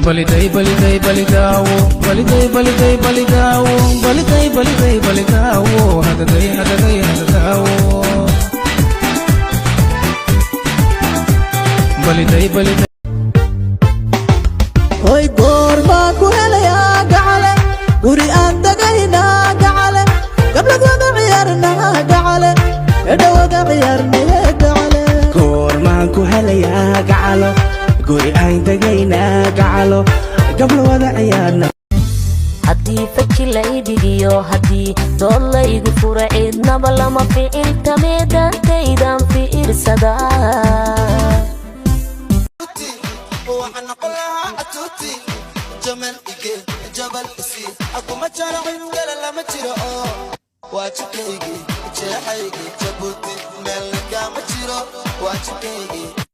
baliday baliday balidawo baliday baliday balidawo baliday baliday balidawo hadaday hadaday hadadawo baliday baliday hoy goorma ku helaya gacale guri aan dagayna gacale qablad wada ciyaarna gacale edawada ciyaarna gacale goorma ku helaya gacalo guri aan dagayna gacalo qabla wada ciyaarna haddii faji la idigiyo haddii dood la igu fura cidnaba lama ficil tameedantaydan fiirsada جبل اسي اكو ما جرعين قال لا ما جرى واجكيغي جرحيغي جبوتي ملكا ما جرى واجكيغي